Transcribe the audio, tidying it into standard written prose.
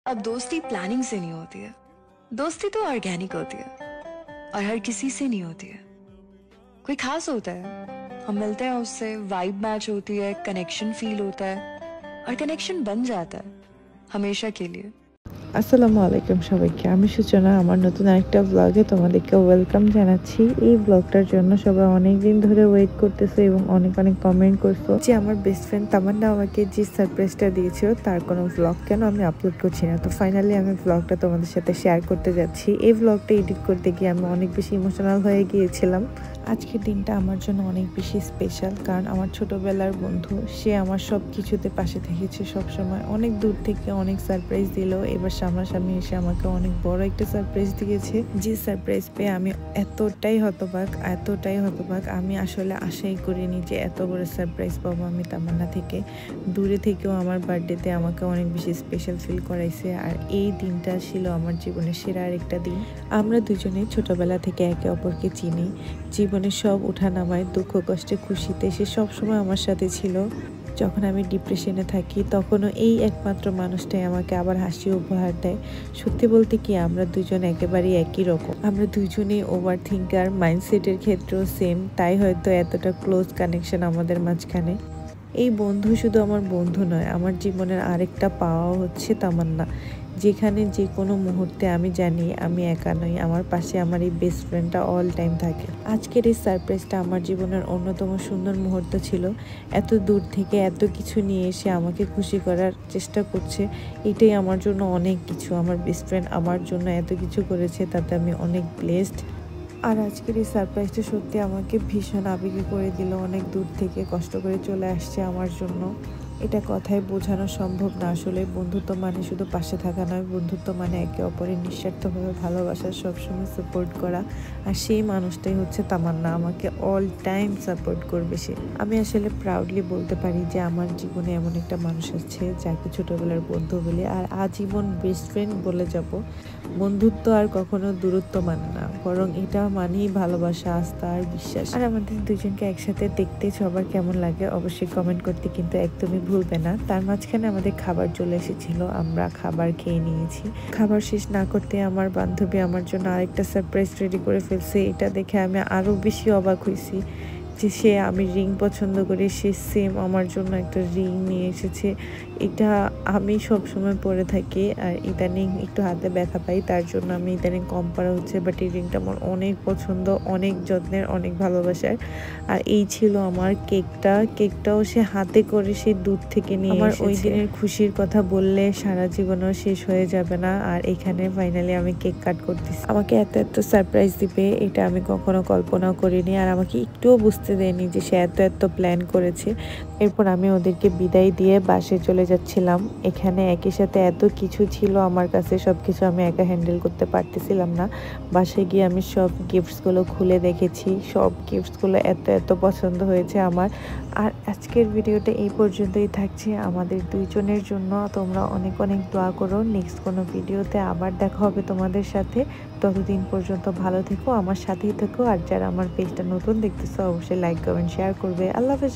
अब दोस्ती प्लानिंग से नहीं होती है। दोस्ती तो ऑर्गेनिक होती है और हर किसी से नहीं होती है। कोई खास होता है, हम मिलते हैं उससे, वाइब मैच होती है, कनेक्शन फील होता है और कनेक्शन बन जाता है हमेशा के लिए। আসসালামু আলাইকুম সবাইকে। আমি সূচনা আমার নতুন আরেকটা ব্লগে তোমাদেরকে ওয়েলকাম জানাচ্ছি। এই ব্লগটার জন্য সবাই অনেক দিন ধরে ওয়েট করতেছে এবং অনেক অনেক কমেন্ট করছো যে আমার বেস্ট ফ্রেন্ড তামান্না আমাকে যে সারপ্রাইজটা দিয়েছিল তার কোনো ব্লগ কেন আমি আপলোড করছি না। তো ফাইনালি আমি ব্লগটা তোমাদের সাথে শেয়ার করতে যাচ্ছি। এই ব্লগটা এডিট করতে গিয়ে আমি অনেক বেশি ইমোশনাল হয়ে গিয়েছিলাম। আজকের দিনটা আমার জন্য অনেক বেশি স্পেশাল, কারণ আমার ছোটবেলার বন্ধু, সে আমার সব কিছুতে পাশে থেকেছে সবসময়। অনেক দূর থেকে অনেক সারপ্রাইজ দিল, এবার সামনাসামনি এসে আমাকে অনেক বড় একটা সারপ্রাইজ দিয়েছে। যে সারপ্রাইজ পেয়ে আমি এতটাই হতবাক, আমি আসলে আশাই করিনি যে এত বড় সারপ্রাইজ পাবো আমি তামান্না থেকে। দূরে থেকেও আমার বার্থডেতে আমাকে অনেক বেশি স্পেশাল ফিল করাইছে, আর এই দিনটা ছিল আমার জীবনের সেরা আরেকটা দিন। আমরা দুজনে ছোটবেলা থেকে একে অপরকে চিনি। জীবনের সব ওঠানামায়, দুঃখ কষ্টে, খুশিতে সে সবসময় আমার সাথে ছিল। যখন আমি ডিপ্রেশনে থাকি তখনও এই একমাত্র মানুষটাই আমাকে আবার হাসি উপহার দেয়। সত্যি বলতে কি, আমরা দুজন একেবারেই একই রকম। আমরা দুজনেই ওভার থিঙ্কার, মাইন্ডসেটের ক্ষেত্রেও সেম, তাই হয়তো এতটা ক্লোজ কানেকশন আমাদের মাঝখানে। এই বন্ধু শুধু আমার বন্ধু নয়, আমার জীবনের আরেকটা পাওয়া হচ্ছে তামান্না, যেখানে যে কোনো মুহূর্তে আমি জানি আমি একা নই, আমার পাশে আমার এই বেস্ট ফ্রেন্ডটা অল টাইম থাকে। আজকের এই সারপ্রাইজটা আমার জীবনের অন্যতম সুন্দর মুহূর্ত ছিল। এত দূর থেকে এত কিছু নিয়ে এসে আমাকে খুশি করার চেষ্টা করছে, এটাই আমার জন্য অনেক কিছু। আমার বেস্ট ফ্রেন্ড আমার জন্য এত কিছু করেছে, তাতে আমি অনেক ব্লেসড। আর আজকের এই সারপ্রাইজটা সত্যি আমাকে ভীষণ আবেগে করে দিল। অনেক দূর থেকে কষ্ট করে চলে আসছে আমার জন্য। এটা কথায় বোঝানো সম্ভব না। আসলে বন্ধুত্ব মানে শুধু পাশে থাকা নয়, বন্ধুত্ব মানে একে অপরের নিঃস্বার্থভাবে ভালোবাসা, সবসময় সাপোর্ট করা। আর সেই মানুষটাই হচ্ছে তামান্না, আমাকে অল টাইম সাপোর্ট করবে সে। আমি আসলে প্রাউডলি বলতে পারি যে আমার জীবনে এমন একটা মানুষ আছে যাকে ছোটবেলার বন্ধু বলে আর আজীবন বেস্ট ফ্রেন্ড বলে যাব। বন্ধুত্ব আর কখনো দূরত্ব মানে না, বরং এটা মানেই ভালোবাসা, আস্থা আর বিশ্বাস। আর আমাদের দুজনকে একসাথে দেখতে সবার কেমন লাগে অবশ্যই কমেন্ট করতে কিন্তু একদমই ভুলবে না। তার মাঝখানে আমাদের খাবার চলে এসেছিল, আমরা খাবার খেয়ে নিয়েছি। খাবার শেষ না করতে আমার বান্ধবী আমার জন্য আরেকটা সারপ্রাইজ রেডি করে ফেলছে। এটা দেখে আমি আরো বেশি অবাক হয়েছি যে সে, আমি রিং পছন্দ করি, সে সেম আমার জন্য একটা রিং নিয়ে এসেছে। এটা আমি সব সময় পরে থাকি, আর ইদানিং একটু হাতে ব্যথা পাই, তার জন্য আমি ইদানিং কম পরা হচ্ছে। বাট এই রিংটা আমার অনেক পছন্দ, অনেক যত্নের, অনেক ভালোবাসার। আর এই ছিল আমার কেকটাও সে হাতে করে সে দূর থেকে নিয়ে এসেছে। আমার ওই দিনের খুশির কথা বললে সারা জীবনও শেষ হয়ে যাবে না। আর এখানে ফাইনালি আমি কেক কাট করতেছি। আমাকে এত সারপ্রাইজ দিবে এটা আমি কখনো কল্পনাও করিনি, আর আমাকে একটুও বুঝতে দেয়নি যে সে এত প্ল্যান করেছে। এরপর আমি ওদেরকে বিদায় দিয়ে বাসে চলে যাচ্ছিলাম। এখানে একই সাথে এত কিছু ছিল আমার কাছে, সবকিছু আমি একা হ্যান্ডেল করতে পারতেছিলাম না। বাসায় গিয়ে আমি সব গিফটসগুলো খুলে দেখেছি, সব গিফটসগুলো এত পছন্দ হয়েছে আমার। আর আজকের ভিডিওটা এই পর্যন্তই থাকছে আমাদের দুইজনের জন্য। তোমরা অনেক অনেক দোয়া করো। নেক্সট কোনো ভিডিওতে আবার দেখা হবে তোমাদের সাথে। ততদিন পর্যন্ত ভালো থেকো, আমার সাথেই থেকো। আর যারা আমার পেজটা নতুন দেখতেছো অবশ্যই লাইক, কমেন্ট, শেয়ার করবে। আল্লাহ হাফেজ।